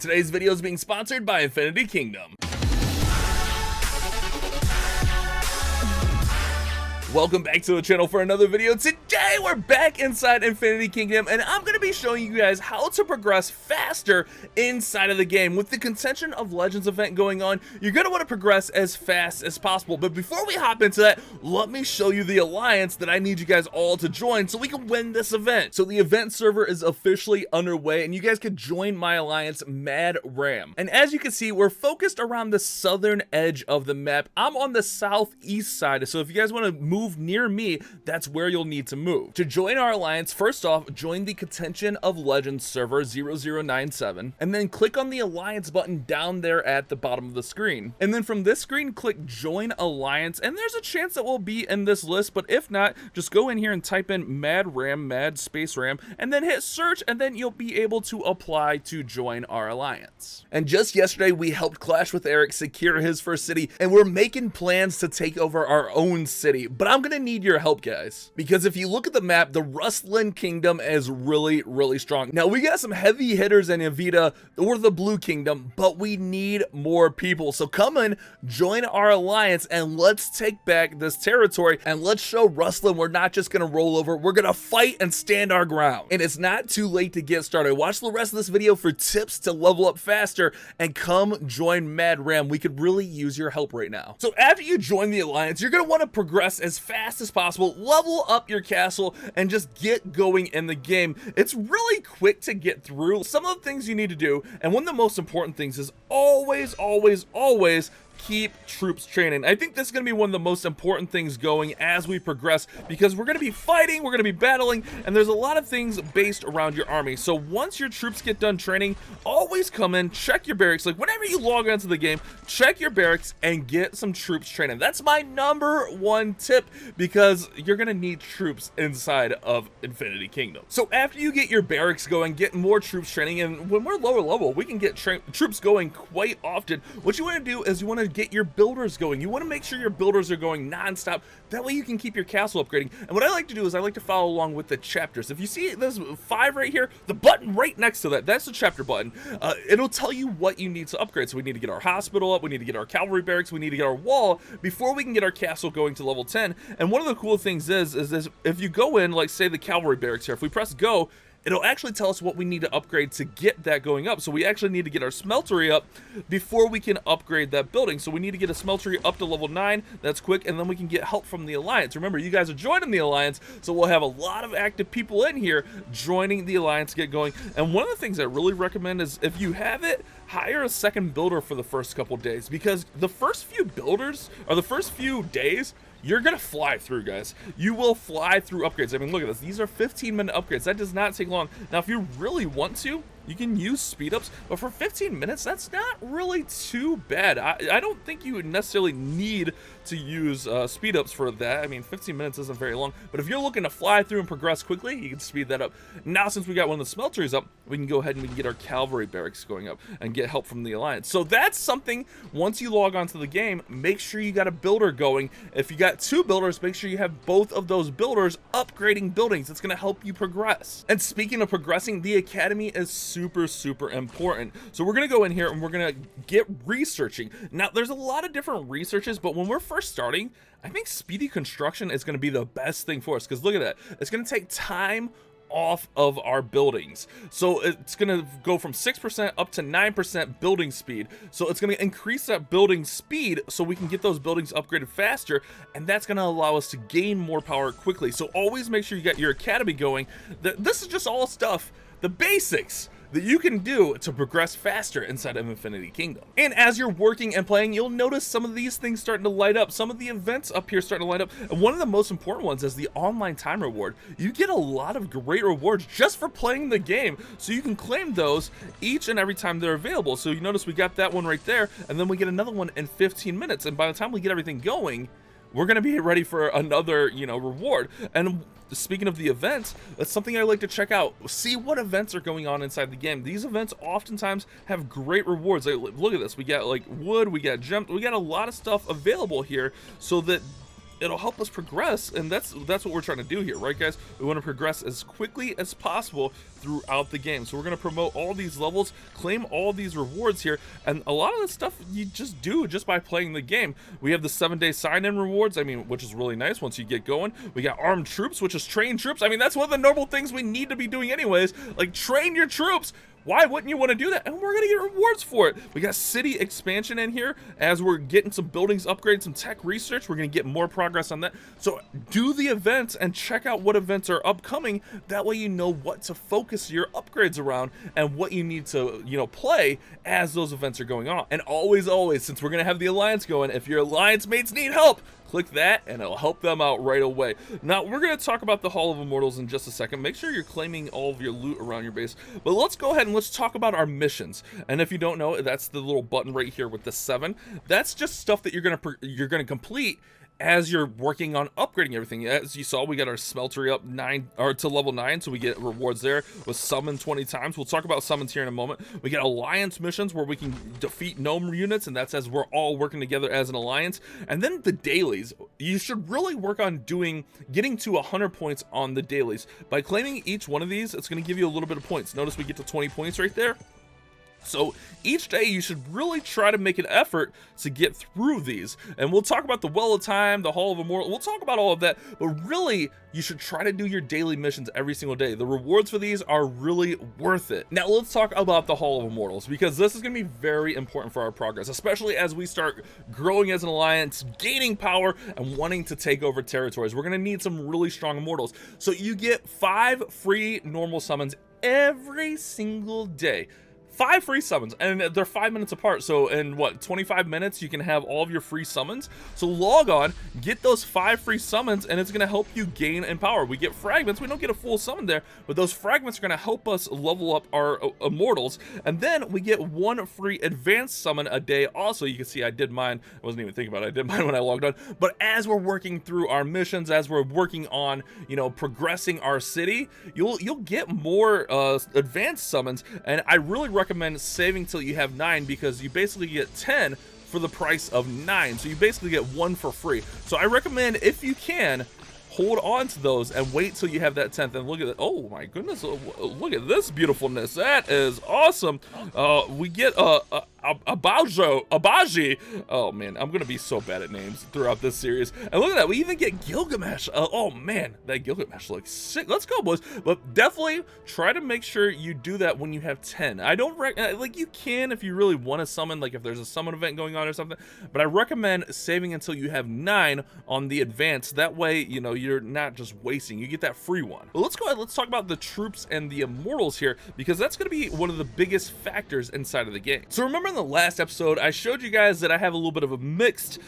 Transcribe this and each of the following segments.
Today's video is being sponsored by Infinity Kingdom. Welcome back to the channel for another video. Today we're back inside Infinity Kingdom and I'm going to be showing you guys how to progress faster inside of the game. With the Contention of Legends event going on, you're going to want to progress as fast as possible. But before we hop into that, let me show you the alliance that I need you guys all to join so we can win this event. So the event server is officially underway and you guys can join my alliance, Mad Ram. And as you can see, we're focused around the southern edge of the map. I'm on the southeast side, so if you guys want to move near me, that's where you'll need to move. To join our alliance, first off, join the Contention of Legends server 0097, and then click on the alliance button down there at the bottom of the screen. And then from this screen, click join alliance, and there's a chance that we'll be in this list, but if not, just go in here and type in Mad Ram, Mad Space Ram, and then hit search, and then you'll be able to apply to join our alliance. And just yesterday, we helped Clash with Eric secure his first city, and we're making plans to take over our own city, but I'm gonna need your help, guys, because if you look at the map, the Rustland Kingdom is really strong. Now we got some heavy hitters in Evita or the Blue Kingdom, but we need more people. So come in, join our alliance, and let's take back this territory, and let's show Rustland we're not just gonna roll over, we're gonna fight and stand our ground. And it's not too late to get started. Watch the rest of this video for tips to level up faster, and come join Mad Ram. We could really use your help right now. So after you join the alliance, you're gonna want to progress as fast as possible, level up your castle, and just get going in the game. It's really quick to get through. Some of the things you need to do, and one of the most important things, is always keep troops training. I think this is going to be one of the most important things going as we progress, because we're going to be fighting, we're going to be battling, and there's a lot of things based around your army. So once your troops get done training, always come in, check your barracks. Like whenever you log onto the game, check your barracks and get some troops training. That's my #1 tip, because you're going to need troops inside of Infinity Kingdom. So after you get your barracks going, get more troops training, and when we're lower level, we can get troops going quite often. What you want to do is you want to get your builders going. You want to make sure your builders are going non-stop. That way you can keep your castle upgrading. And what I like to do is I like to follow along with the chapters. If you see this 5 right here, the button right next to that, that's the chapter button. It'll tell you what you need to upgrade. So we need to get our hospital up, we need to get our cavalry barracks, we need to get our wall before we can get our castle going to level 10. And one of the cool things is if you go in, like say the cavalry barracks here, if we press go, it'll actually tell us what we need to upgrade to get that going up. So we actually need to get our smeltery up before we can upgrade that building. So we need to get a smeltery up to level 9. That's quick, and then we can get help from the alliance. Remember, you guys are joining the alliance, so we'll have a lot of active people in here joining the alliance to get going. And one of the things I really recommend is, if you have it, hire a second builder for the first couple days, because the first few builders, or the first few days, you're gonna fly through, guys. You will fly through upgrades. I mean, look at this. These are 15-minute upgrades. That does not take long. Now, if you really want to, you can use speed ups, but for 15 minutes, that's not really too bad. I don't think you would necessarily need to use speed ups for that. I mean, 15 minutes isn't very long, but if you're looking to fly through and progress quickly, you can speed that up. Now, since we got one of the smelteries up, we can go ahead and we can get our cavalry barracks going up and get help from the alliance. So that's something, once you log onto the game, make sure you got a builder going. If you got 2 builders, make sure you have both of those builders upgrading buildings. It's going to help you progress. And speaking of progressing, the academy is super important. So we're going to go in here and we're going to get researching. Now, there's a lot of different researches, but when we're first starting, I think speedy construction is going to be the best thing for us, because look at that. It's going to take time off of our buildings. So it's going to go from 6% up to 9% building speed. So it's going to increase that building speed so we can get those buildings upgraded faster, and that's going to allow us to gain more power quickly. So always make sure you got your academy going. This is just all stuff, the basics that you can do to progress faster inside of Infinity Kingdom. And as you're working and playing, you'll notice some of these things starting to light up. Some of the events up here starting to light up. And one of the most important ones is the online time reward. You get a lot of great rewards just for playing the game. So you can claim those each and every time they're available. So you notice we got that one right there, and then we get another one in 15 minutes. And by the time we get everything going, we're going to be ready for another, reward. And speaking of the events, that's something I like to check out. See what events are going on inside the game. These events oftentimes have great rewards. Like, look at this. We got like wood, we got gems, we got a lot of stuff available here, so that it'll help us progress, and that's what we're trying to do here, right guys? We want to progress as quickly as possible throughout the game. So we're going to promote all these levels, claim all these rewards here, and a lot of the stuff you just do just by playing the game. We have the 7-day sign-in rewards, I mean, which is really nice once you get going. We got armed troops, which is train troops. I mean, that's one of the normal things we need to be doing anyways, like train your troops. Why wouldn't you want to do that? And we're going to get rewards for it. We got city expansion in here. As we're getting some buildings upgrades, some tech research, we're going to get more progress on that. So do the events and check out what events are upcoming. That way you know what to focus your upgrades around and what you need to, you know, play as those events are going on. And always, since we're going to have the alliance going, if your alliance mates need help, click that and it'll help them out right away. Now we're going to talk about the Hall of Immortals in just a second. Make sure you're claiming all of your loot around your base, but let's go ahead and let's talk about our missions. And if you don't know, that's the little button right here with the 7. That's just stuff that you're going to complete as you're working on upgrading everything. As you saw, we got our smeltery up to level 9, so we get rewards there with summon 20 times. We'll talk about summons here in a moment. We get alliance missions where we can defeat gnome units, and that's as we're all working together as an alliance. And then the dailies, you should really work on getting to 100 points on the dailies. By claiming each one of these, it's going to give you a little bit of points. Notice we get to 20 points right there. So each day you should really try to make an effort to get through these. And we'll talk about the Well of Time, the Hall of Immortal, we'll talk about all of that, but really you should try to do your daily missions every single day. The rewards for these are really worth it. Now let's talk about the Hall of Immortals, because this is going to be very important for our progress, especially as we start growing as an alliance, gaining power, and wanting to take over territories. We're going to need some really strong immortals. So you get 5 free normal summons every single day. 5 free summons, and they're 5 minutes apart, so in what, 25 minutes you can have all of your free summons. So log on, get those 5 free summons, and it's going to help you gain in power. We get fragments. We don't get a full summon there, but those fragments are going to help us level up our immortals. And then we get 1 free advanced summon a day. Also, you can see I did mine. I wasn't even thinking about it. I did mine when I logged on. But as we're working through our missions, as we're working on, you know, progressing our city, you'll get more advanced summons. And I really recommend saving till you have 9, because you basically get 10 for the price of 9, so you basically get 1 for free. So I recommend, if you can, hold on to those and wait till you have that 10th. And look at that. Oh my goodness, look at this beautifulness. That is awesome. We get Abaji. Oh man, I'm gonna be so bad at names throughout this series. And look at that, we even get Gilgamesh. Oh man, that Gilgamesh looks sick. Let's go, boys. But definitely try to make sure you do that when you have 10. I don't like, you can if you really want to summon, like if there's a summon event going on or something, but I recommend saving until you have 9 on the advance. That way, you know, you're not just wasting, you get that free one. But let's go ahead, let's talk about the troops and the immortals here, because that's going to be one of the biggest factors inside of the game. So remember in the last episode I showed you guys that I have a little bit of a mixed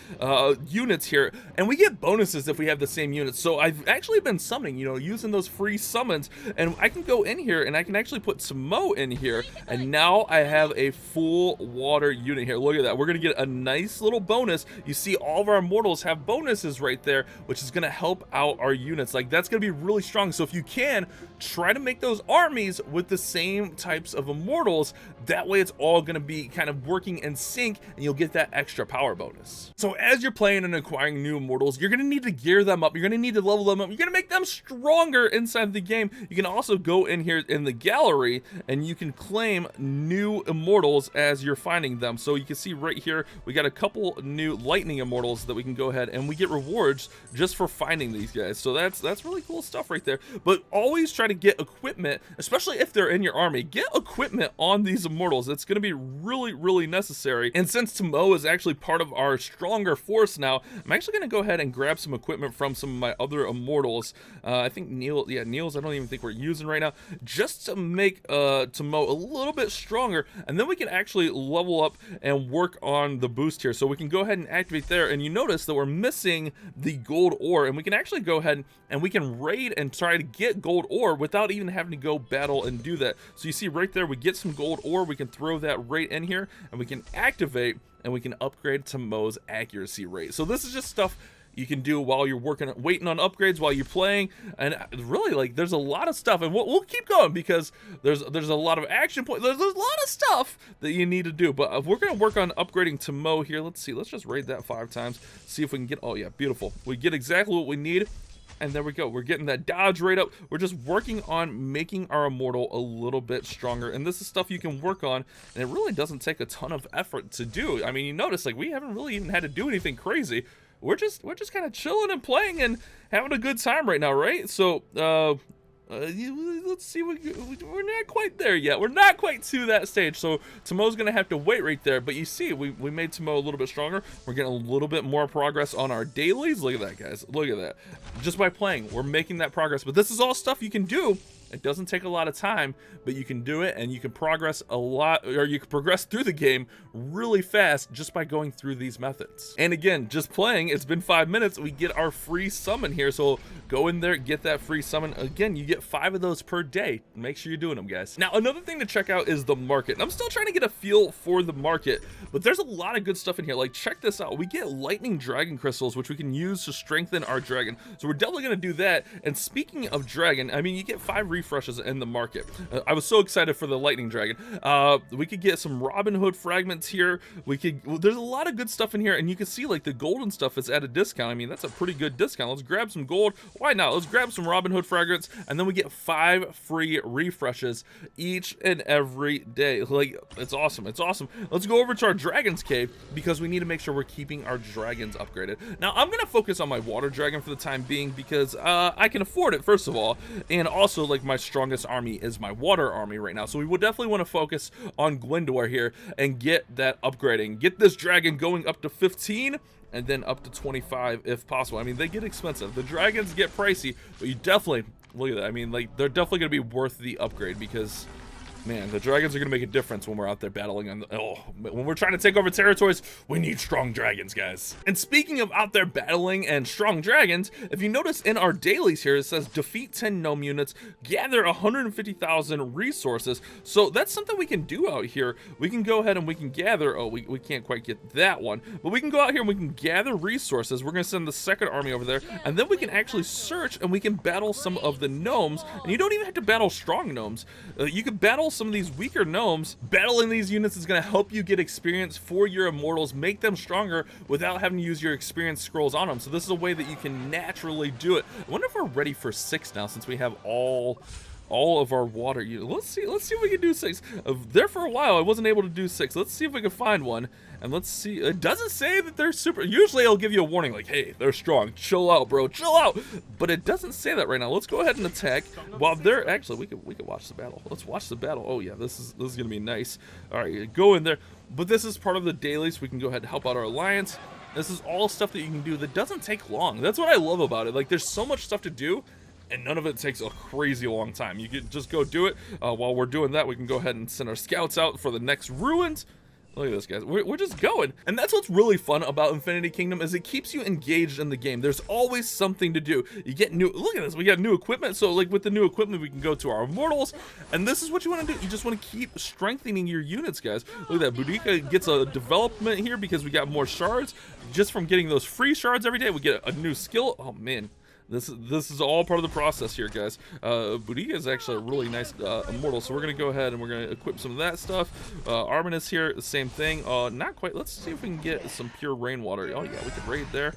units here, and we get bonuses if we have the same units. So I've actually been summoning, you know, using those free summons, and I can go in here and I can actually put some Mo in here, and now I have a full water unit here. Look at that, we're gonna get a nice little bonus. You see all of our immortals have bonuses right there, which is gonna help out our units. Like, that's gonna be really strong. So if you can, try to make those armies with the same types of immortals. That way it's all gonna be kind of working in sync, and you'll get that extra power bonus. So as you're playing and acquiring new immortals, you're gonna need to gear them up, you're gonna need to level them up, you're gonna make them stronger inside the game. You can also go in here in the gallery and you can claim new immortals as you're finding them. So you can see right here we got a couple new lightning immortals that we can go ahead and we get rewards just for finding these guys. So that's really cool stuff right there. But always try to get equipment, especially if they're in your army. Get equipment on these immortals. It's going to be really necessary. And since Tomo is actually part of our stronger force now, I'm actually going to go ahead and grab some equipment from some of my other immortals. I think Niels I don't even think we're using right now, just to make Tomo a little bit stronger, and then we can actually level up and work on the boost here. So we can go ahead and activate there, and you notice that we're missing the gold ore, and we can actually go ahead and we can raid and try to get gold ore without even having to go battle and do that. So you see right there, we get some gold ore, we can throw that right in here, and we can activate, and we can upgrade to Mo's accuracy rate. So this is just stuff you can do while you're waiting on upgrades while you're playing, and really, like, there's a lot of stuff, and we'll keep going because there's a lot of action points. There's a lot of stuff that you need to do, but we're gonna work on upgrading to Mo here. Let's see. Let's just raid that 5 times. See if we can get. Oh yeah, beautiful. We get exactly what we need. And there we go. We're getting that dodge rate up. We're just working on making our Immortal a little bit stronger. And this is stuff you can work on, and it really doesn't take a ton of effort to do. I mean, you notice, like, we haven't really even had to do anything crazy. We're just kind of chilling and playing and having a good time right now, right? So, let's see. We're not quite there yet. We're not quite to that stage. So Tomo's gonna have to wait right there. But you see, we made Tomo a little bit stronger. We're getting a little bit more progress on our dailies. Look at that, guys. Look at that. Just by playing, we're making that progress. But this is all stuff you can do. It doesn't take a lot of time, but you can do it, and you can progress a lot, or you can progress through the game really fast just by going through these methods. And again, just playing, it's been 5 minutes, we get our free summon here, so go in there, get that free summon. Again, you get 5 of those per day. Make sure you're doing them, guys. Now, another thing to check out is the market. And I'm still trying to get a feel for the market, but there's a lot of good stuff in here. Like, check this out. We get lightning dragon crystals, which we can use to strengthen our dragon. So we're definitely going to do that. And speaking of dragon, I mean, you get 5 refreshes in the market. I was so excited for the lightning dragon. We could get some Robin Hood fragments here. There's a lot of good stuff in here, and you can see, like, the golden stuff is at a discount. I mean, that's a pretty good discount. Let's grab some gold. Why not? Let's grab some Robin Hood fragments, and then we get 5 free refreshes each and every day. Like, it's awesome. It's awesome. Let's go over to our dragon's cave because we need to make sure we're keeping our dragons upgraded. Now, I'm gonna focus on my water dragon for the time being because I can afford it, first of all, and also, like, my strongest army is my water army right now. So we would definitely want to focus on Gwyndor here and get that upgrading. Get this dragon going up to 15 and then up to 25 if possible. I mean, they get expensive. The dragons get pricey, but you definitely, look at that. I mean, like, they're definitely going to be worth the upgrade because, man, the dragons are going to make a difference when we're out there battling on when we're trying to take over territories. We need strong dragons, guys. And speaking of out there battling and strong dragons, if you notice in our dailies here, it says defeat 10 gnome units, gather 150,000 resources. So that's something we can do out here. We can go ahead and we can gather, we can't quite get that one, but we can go out here and we can gather resources. We're going to send the second army over there, and then we can actually search and we can battle some of the gnomes. And you don't even have to battle strong gnomes. You can battle some of these weaker gnomes. Battling these units is going to help you get experience for your immortals, make them stronger without having to use your experience scrolls on them. So this is a way that you can naturally do it. I wonder if we're ready for 6 now, since we have all of our water units. Let's see if we can do 6. There for a while I wasn't able to do 6. Let's see if we can find one, and let's see. It doesn't say that they're super. Usually it'll give you a warning like, hey, they're strong, chill out, bro, chill out, but it doesn't say that right now. Let's go ahead and attack while they're actually, we could watch the battle. Let's watch the battle. Oh yeah, this is gonna be nice. All right, go in there. But this is part of the dailies. We can go ahead and help out our alliance. This is all stuff that you can do that doesn't take long. That's what I love about it. Like, there's so much stuff to do, and none of it takes a crazy long time. You can just go do it. While we're doing that, we can go ahead and send our scouts out for the next ruins. Look at this, guys. We're just going. And that's what's really fun about Infinity Kingdom, is it keeps you engaged in the game. There's always something to do. You get new, look at this, we got new equipment. So, like, with the new equipment, we can go to our Immortals, and this is what you want to do. You just want to keep strengthening your units, guys. Look at that. Boudica gets a development here because we got more shards. Just from getting those free shards every day, we get a new skill. Oh, man. This is all part of the process here, guys. Boudica is actually a really nice immortal, so we're gonna go ahead and we're gonna equip some of that stuff. Arminus here, the same thing. Not quite. Let's see if we can get some pure rainwater. Oh yeah, we could raid there.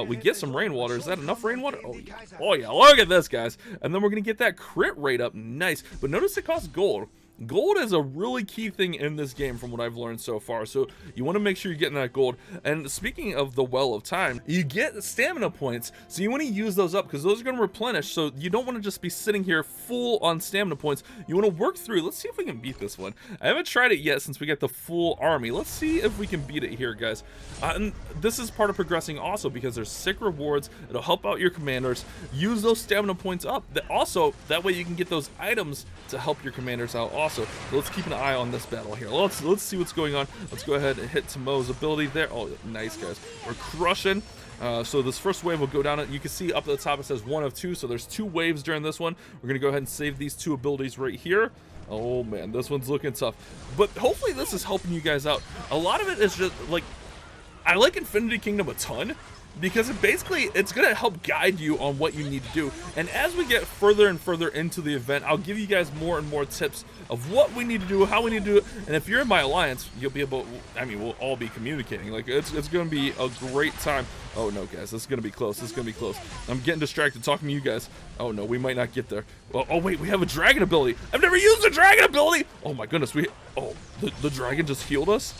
We get some rainwater. Is that enough rainwater? Oh yeah. Oh yeah. Look at this, guys. And then we're gonna get that crit rate up. Nice. But notice it costs gold. Gold is a really key thing in this game from what I've learned so far, so you want to make sure you're getting that gold. And speaking of the Well of Time, you get stamina points, so you want to use those up because those are going to replenish, so you don't want to just be sitting here full on stamina points. You want to work through. Let's see if we can beat this one. I haven't tried it yet since we got the full army. Let's see if we can beat it here, guys. And this is part of progressing also because there's sick rewards. It'll help out your commanders. Use those stamina points up. That way you can get those items to help your commanders out also. So let's keep an eye on this battle here. Let's see what's going on. Let's go ahead and hit Tomo's ability there. Oh, nice, guys. We're crushing. So this first wave will go down. You can see up at the top it says 1 of 2. So there's 2 waves during this one. We're going to go ahead and save these 2 abilities right here. Oh, man, this one's looking tough. But hopefully this is helping you guys out. A lot of it is just, like, I like Infinity Kingdom a ton. because it's going to help guide you on what you need to do. And as we get further and further into the event, I'll give you guys more and more tips of what we need to do, how we need to do it. And if you're in my alliance, you'll be able, I mean, we'll all be communicating. Like, it's going to be a great time. Oh no, guys, this is going to be close. This is going to be close. I'm getting distracted talking to you guys. Oh no, we might not get there. Oh wait, we have a dragon ability. I've never used a dragon ability. Oh my goodness, the dragon just healed us.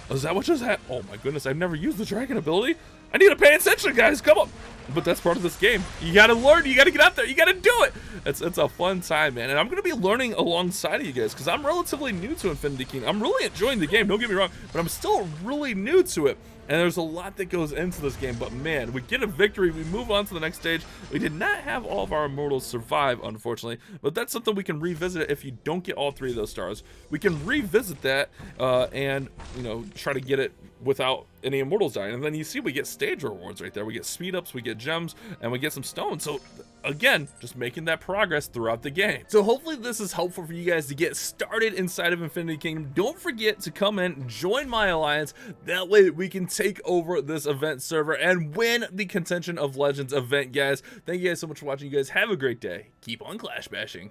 Is that what just happened? Oh my goodness, I've never used the dragon ability. I need to pay attention, guys. Come on. But that's part of this game. You gotta learn. You gotta get out there. You gotta do it. It's a fun time, man. And I'm gonna be learning alongside of you guys because I'm relatively new to Infinity Kingdom. I'm really enjoying the game. Don't get me wrong, but I'm still really new to it. And there's a lot that goes into this game, but man, we get a victory, we move on to the next stage. We did not have all of our Immortals survive, unfortunately, but that's something we can revisit if you don't get all 3 of those stars. We can revisit that and, you know, try to get it without any Immortals dying. And then you see we get stage rewards right there. We get speed ups, we get gems, and we get some stones. So again, just making that progress throughout the game. So hopefully this is helpful for you guys to get started inside of Infinity Kingdom. Don't forget to come in, join my alliance. That way we can take over this event server and win the Contention of Legends event, guys. Thank you guys so much for watching. You guys have a great day. Keep on clash bashing.